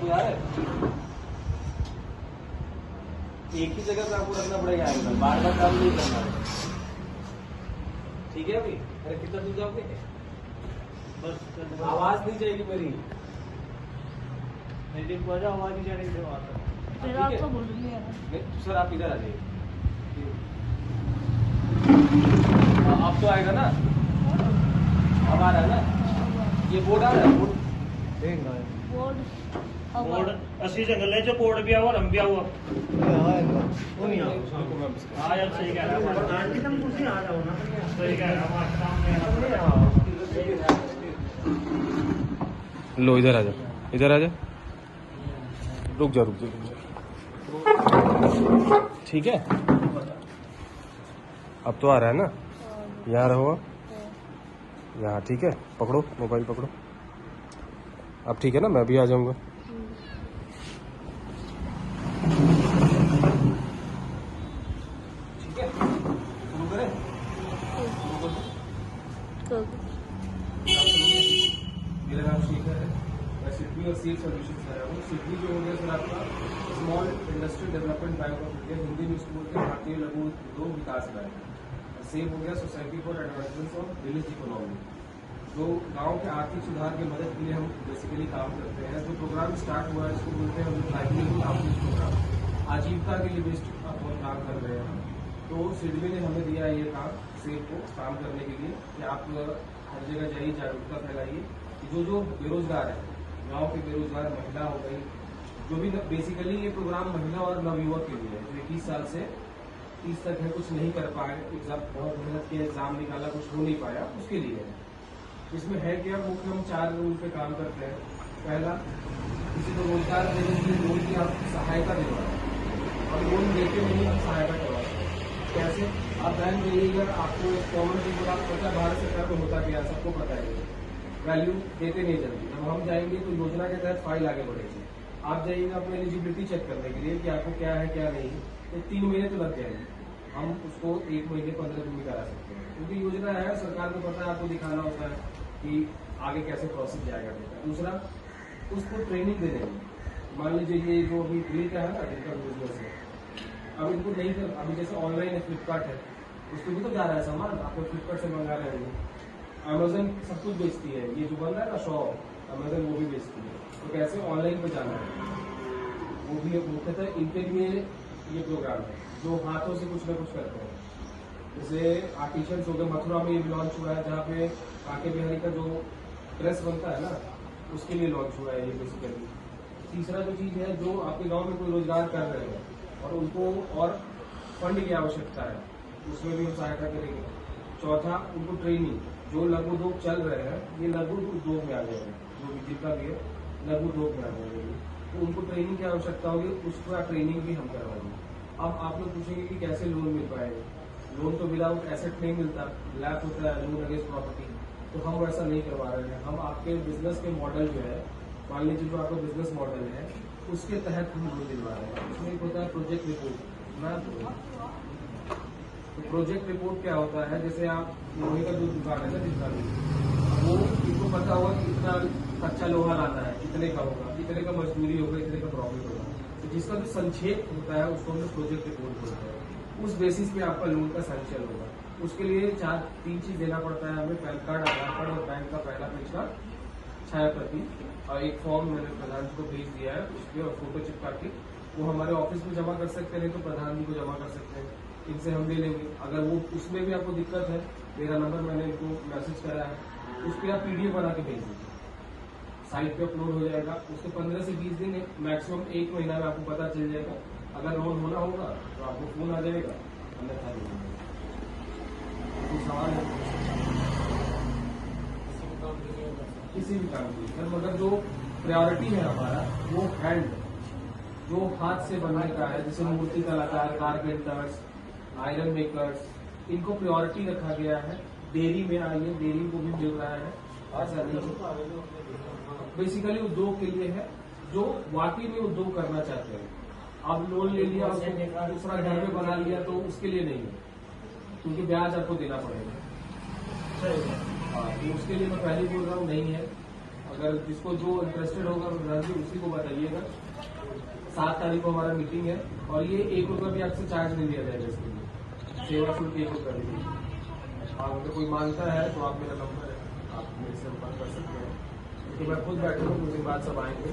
आपको याद है, एक ही जगह पे आपको रखना पड़ेगा एंगल, बार बार काम नहीं करना है। ठीक है अभी? अरे कितना दूर जाओगे? बस आवाज नहीं जाएगी मेरी। आवाज नहीं जाने की बात है। फिर आपको बोल रही है नहीं सर, आप इधर आ जाइए। अब तो आएगा ना, अब आ रहा है ना, ये बोर्ड आ रहा है, बोर्ड बोर्ड बोर्ड असली जंगल जो बोर्ड भी हुआ लंबिया हुआ वो नहीं हाँ यार सही कह रहा है तुम कुर्सी आ जाओ ना सही कह रहा है। लो इधर आ जा, इधर आ जा, रुक जा रुक जा रुक जा। ठीक है अब तो आ रहा है ना, यहाँ रहो, यहाँ ठीक है, पकड़ो मोबाइल पकड़ो, अब ठीक है ना, मैं भी आ जाऊंगा। ठीक है शुरू करें? तो मेरा नाम शेखर है, मैं सिडनी और सेफ सोल्यूशन से आया हूँ। सिडनी जो हो गया सर आपका small industrial development bank of India, Hindi में स्कूल के भारतीय लघु उद्योग विकास बैंक। सेफ हो गया society for advancement of village economy, जो गांव के आर्थिक सुधार की मदद के लिए हम बेसिकली काम करते हैं। जो प्रोग्राम स्टार्ट हुआ है इसको बोलते हैं हम लाइवलीहुड आउटरीच प्रोग्राम, आजीविका के लिए बेस्ड अपन काम कर रहे हैं। तो सिडनी ने हमें दिया ये काम सेफ को काम करने के लिए कि आप हर जगह जाइए, जागरूकता फैलाइए कि जो बेरोजगार है, गांव के बेरोजगार महिला हो गई, जो भी बेसिकली ये प्रोग्राम महिला और नवयुवक के लिए है जो 21 साल से 30 तक है, कुछ नहीं कर पाए, एग्जाम बहुत मेहनत किया, एग्जाम निकाला, कुछ हो नहीं पाया, उसके लिए है। इसमें है कि मुख्य हम 4 रूल पे काम करते हैं। पहला, किसी को रोजगार देने के लिए लोन की आप सहायता दिलवाएं, और लोन देते नहीं हम सहायता करवाते हैं। कैसे? आप बैंक जाइएगा, आपको कॉमन पीपल आप पता भारत सरकार में होता क्या, सबको पता है, वैल्यू देते नहीं जल्दी। जब हम जाएंगे तो योजना के तहत फाइल आगे बढ़ेगी। आप जाइएगा अपनी एलिजिबिलिटी चेक करने के लिए कि आपको क्या है क्या नहीं, तो 3 महीने तो लग जाएंगे, हम उसको 1 महीने 15 दिन में करा सकते हैं, क्योंकि योजना है, सरकार को पता है, आपको दिखाना होता है कि आगे कैसे प्रोसेस जाएगा। दूसरा, उसको ट्रेनिंग दे देंगे। मान लीजिए ये जो अभी बिल का है ना, जिनका बिजनेस है, अब इनको नहीं कर, अभी जैसे ऑनलाइन है, फ्लिपकार्ट है, उसको भी तो जा रहा है सामान, आपको फ्लिपकार्ट से मंगा रहे हैं, अमेजन सब कुछ बेचती है, ये जो बन रहा है ना शॉप, अमेजन वो भी बेचती है। तो कैसे ऑनलाइन पे जाना है, वो भी मुख्यतः इनके लिए ये प्रोग्राम है, जो हाथों से कुछ न कुछ करते हैं। जैसे आर्टिशियंस हो गए, मथुरा में ये लॉन्च हुआ है, जहाँ पे काके बिहारी का जो ड्रेस बनता है ना, उसके लिए लॉन्च हुआ है ये बेसिकली। तीसरा जो चीज है, जो आपके गांव में कोई रोजगार कर रहे हैं और उनको और फंड की आवश्यकता है, उसमें भी हम सहायता करेंगे। चौथा, उनको ट्रेनिंग, जो लघु उद्योग चल रहे हैं, ये लघु उद्योग में आ जाएंगे, जो भी जिनका भी है लघु उद्योग में आ जाएंगे, तो उनको ट्रेनिंग की आवश्यकता होगी, उसका ट्रेनिंग भी हम करवाएंगे। अब आप लोग पूछेंगे कि कैसे लोन मिल पाएगा, लोन तो विदाउट एसेट नहीं मिलता, लैप होता है लोन अगेंस्ट प्रॉपर्टी, तो हम वैसा नहीं करवा रहे हैं। हम आपके बिजनेस के मॉडल जो है, मान लीजिए जो आपका बिजनेस मॉडल है, उसके तहत हम लोन दिलवा रहे हैं। उसमें एक होता है प्रोजेक्ट रिपोर्ट। तो प्रोजेक्ट रिपोर्ट क्या होता है, जैसे आप लोहे का जो दुकान है ना, जितना भी, वो इनको पता होगा कि इतना कच्चा लोहा लाना है, इतने का होगा, इतने का मजदूरी होगा, इतने का प्रॉफिट होगा, तो जिसका जो संक्षेप होता है उसको हम प्रोजेक्ट रिपोर्ट बोलते हैं। उस बेसिस पे आपका लोन का सैंक्शन होगा। उसके लिए 3 चीज देना पड़ता है हमें, पैन कार्ड, आधार कार्ड और बैंक का पहला पिछला छाया प्रति, और एक फॉर्म मैंने प्रधान जी को भेज दिया है, उसके और फोटो चिपका के वो हमारे ऑफिस में जमा कर सकते हैं, तो प्रधान जी को जमा कर सकते हैं, इनसे हम ले लेंगे। अगर वो उसमें भी आपको दिक्कत है, मेरा नंबर मैंने इनको मैसेज करा है, उस पर आप PDF बना के भेज दीजिए, साइट पे अपलोड हो जाएगा। उसके 15 से 20 दिन मैक्सिमम 1 महीना में आपको पता चल जाएगा। अगर लोन होना होगा तो आपको फोन आ जाएगा, अन्यथा नहीं होगा। सवाल है किसी भी काम की, मगर जो प्रायोरिटी है हमारा वो हैंड, जो हाथ से बनने का है, जैसे मूर्ति कलाकार, कारपेंटर्स, आयरन मेकर्स, इनको प्रायोरिटी रखा गया है। डेयरी में आइए, डेयरी को भी मिल रहा है, ऐसा नहीं। बेसिकली उद्योग के लिए है, जो वाकई में उद्योग करना चाहते हैं। आप लोन ले लिया, दूसरा घर में बना लिया, तो उसके लिए नहीं है, क्योंकि ब्याज आपको देना पड़ेगा। तो उसके लिए मैं पहले बोल रहा हूँ नहीं है। अगर जिसको जो इंटरेस्टेड होगा प्रधान जी उसी को बताइएगा। 7 तारीख को हमारा मीटिंग है और ये 1 रुपया भी आपसे चार्ज नहीं दिया जाएगा इसके लिए, सेवा शुल्क 1 रुपया भी नहीं। आप अगर कोई मांगता है तो आप मेरा नंबर है, आप मेरे से संपर्क कर सकते हैं। तो मैं खुद बैठूंगा, कुछ दिन बाद सब आएंगे।